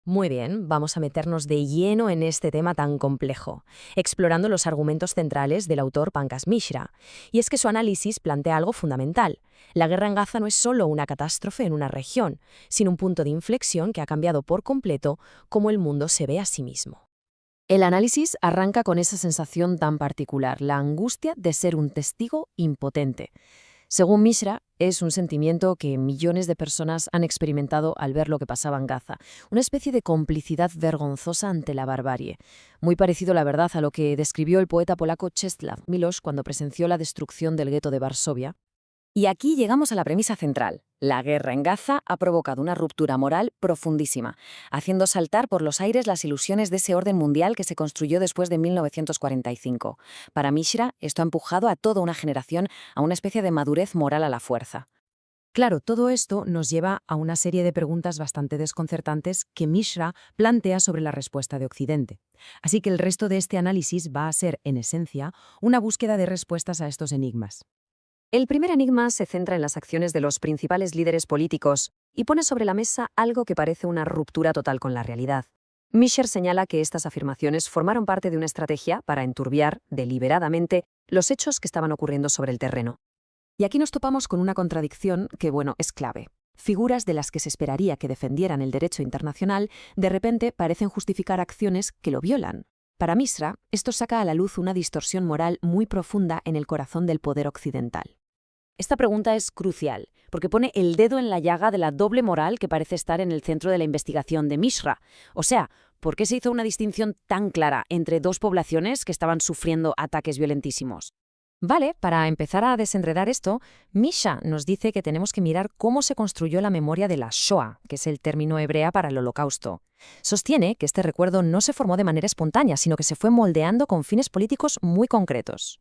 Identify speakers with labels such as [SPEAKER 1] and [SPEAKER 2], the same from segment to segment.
[SPEAKER 1] Muy bien, vamos a meternos de lleno en este tema tan complejo, explorando los argumentos centrales del autor Pankaj Mishra. Y es que su análisis plantea algo fundamental. La guerra en Gaza no es solo una catástrofe en una región, sino un punto de inflexión que ha cambiado por completo cómo el mundo se ve a sí mismo. El análisis arranca con esa sensación tan particular, la angustia de ser un testigo impotente. Según Mishra, es un sentimiento que millones de personas han experimentado al ver lo que pasaba en Gaza, una especie de complicidad vergonzosa ante la barbarie. Muy parecido, la verdad, a lo que describió el poeta polaco Czesław Miłosz cuando presenció la destrucción del gueto de Varsovia. Y aquí llegamos a la premisa central. La guerra en Gaza ha provocado una ruptura moral profundísima, haciendo saltar por los aires las ilusiones de ese orden mundial que se construyó después de 1945. Para Mishra, esto ha empujado a toda una generación a una especie de madurez moral a la fuerza. Claro, todo esto nos lleva a una serie de preguntas bastante desconcertantes que Mishra plantea sobre la respuesta de Occidente. Así que el resto de este análisis va a ser, en esencia, una búsqueda de respuestas a estos enigmas. El primer enigma se centra en las acciones de los principales líderes políticos y pone sobre la mesa algo que parece una ruptura total con la realidad. Mischer señala que estas afirmaciones formaron parte de una estrategia para enturbiar, deliberadamente, los hechos que estaban ocurriendo sobre el terreno. Y aquí nos topamos con una contradicción que, es clave. Figuras de las que se esperaría que defendieran el derecho internacional, de repente parecen justificar acciones que lo violan. Para Mishra, esto saca a la luz una distorsión moral muy profunda en el corazón del poder occidental. Esta pregunta es crucial, porque pone el dedo en la llaga de la doble moral que parece estar en el centro de la investigación de Mishra. O sea, ¿por qué se hizo una distinción tan clara entre dos poblaciones que estaban sufriendo ataques violentísimos? Vale, para empezar a desenredar esto, Mishra nos dice que tenemos que mirar cómo se construyó la memoria de la Shoah, que es el término hebrea para el Holocausto. Sostiene que este recuerdo no se formó de manera espontánea, sino que se fue moldeando con fines políticos muy concretos.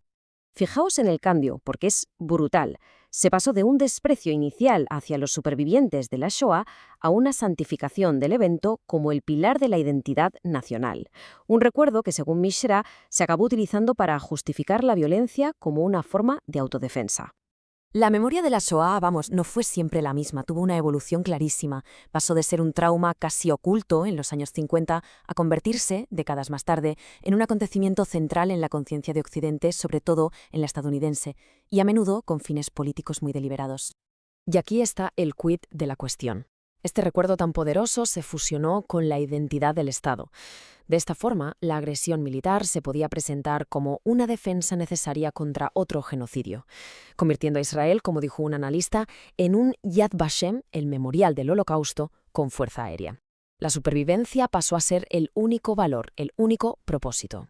[SPEAKER 1] Fijaos en el cambio, porque es brutal. Se pasó de un desprecio inicial hacia los supervivientes de la Shoah a una santificación del evento como el pilar de la identidad nacional. Un recuerdo que, según Mishra, se acabó utilizando para justificar la violencia como una forma de autodefensa. La memoria de la Shoah, no fue siempre la misma, tuvo una evolución clarísima. Pasó de ser un trauma casi oculto en los años 50 a convertirse, décadas más tarde, en un acontecimiento central en la conciencia de Occidente, sobre todo en la estadounidense, y a menudo con fines políticos muy deliberados. Y aquí está el quid de la cuestión. Este recuerdo tan poderoso se fusionó con la identidad del Estado. De esta forma, la agresión militar se podía presentar como una defensa necesaria contra otro genocidio, convirtiendo a Israel, como dijo un analista, en un Yad Vashem, el memorial del Holocausto, con fuerza aérea. La supervivencia pasó a ser el único valor, el único propósito.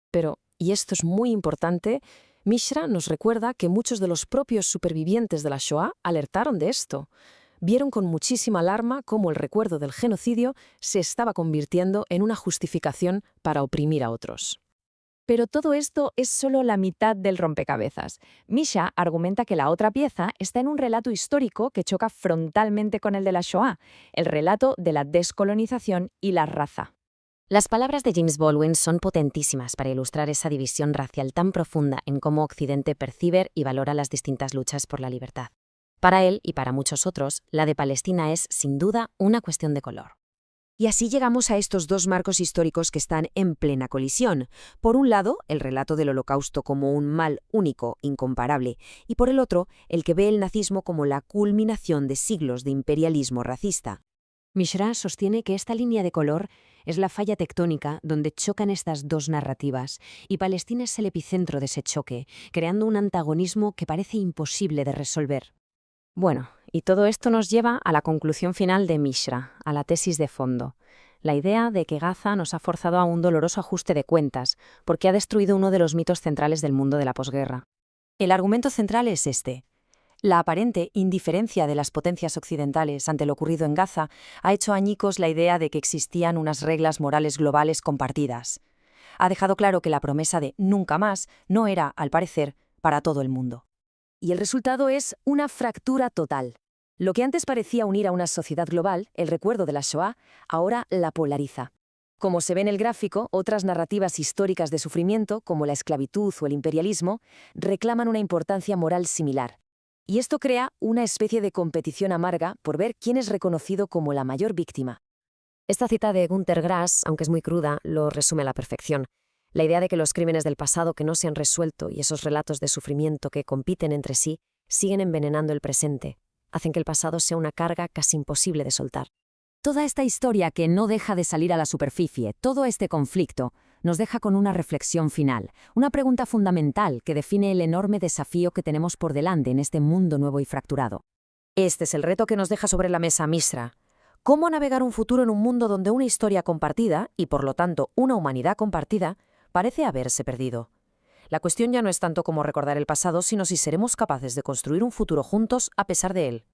[SPEAKER 1] Pero, y esto es muy importante, Mishra nos recuerda que muchos de los propios supervivientes de la Shoah alertaron de esto. Vieron con muchísima alarma cómo el recuerdo del genocidio se estaba convirtiendo en una justificación para oprimir a otros. Pero todo esto es solo la mitad del rompecabezas. Misha argumenta que la otra pieza está en un relato histórico que choca frontalmente con el de la Shoah, el relato de la descolonización y la raza. Las palabras de James Baldwin son potentísimas para ilustrar esa división racial tan profunda en cómo Occidente percibe y valora las distintas luchas por la libertad. Para él y para muchos otros, la de Palestina es, sin duda, una cuestión de color. Y así llegamos a estos dos marcos históricos que están en plena colisión. Por un lado, el relato del Holocausto como un mal único, incomparable, y por el otro, el que ve el nazismo como la culminación de siglos de imperialismo racista. Mishra sostiene que esta línea de color es la falla tectónica donde chocan estas dos narrativas, y Palestina es el epicentro de ese choque, creando un antagonismo que parece imposible de resolver. Bueno, y todo esto nos lleva a la conclusión final de Mishra, a la tesis de fondo. La idea de que Gaza nos ha forzado a un doloroso ajuste de cuentas, porque ha destruido uno de los mitos centrales del mundo de la posguerra. El argumento central es este. La aparente indiferencia de las potencias occidentales ante lo ocurrido en Gaza ha hecho añicos la idea de que existían unas reglas morales globales compartidas. Ha dejado claro que la promesa de nunca más no era, al parecer, para todo el mundo. Y el resultado es una fractura total. Lo que antes parecía unir a una sociedad global, el recuerdo de la Shoah, ahora la polariza. Como se ve en el gráfico, otras narrativas históricas de sufrimiento, como la esclavitud o el imperialismo, reclaman una importancia moral similar. Y esto crea una especie de competición amarga por ver quién es reconocido como la mayor víctima.
[SPEAKER 2] Esta cita de Günter Grass, aunque es muy cruda, lo resume a la perfección. La idea de que los crímenes del pasado que no se han resuelto y esos relatos de sufrimiento que compiten entre sí siguen envenenando el presente, hacen que el pasado sea una carga casi imposible de soltar.
[SPEAKER 3] Toda esta historia que no deja de salir a la superficie, todo este conflicto, nos deja con una reflexión final, una pregunta fundamental que define el enorme desafío que tenemos por delante en este mundo nuevo y fracturado.
[SPEAKER 1] Este es el reto que nos deja sobre la mesa Mishra. ¿Cómo navegar un futuro en un mundo donde una historia compartida, y por lo tanto una humanidad compartida, parece haberse perdido? La cuestión ya no es tanto cómo recordar el pasado, sino si seremos capaces de construir un futuro juntos a pesar de él.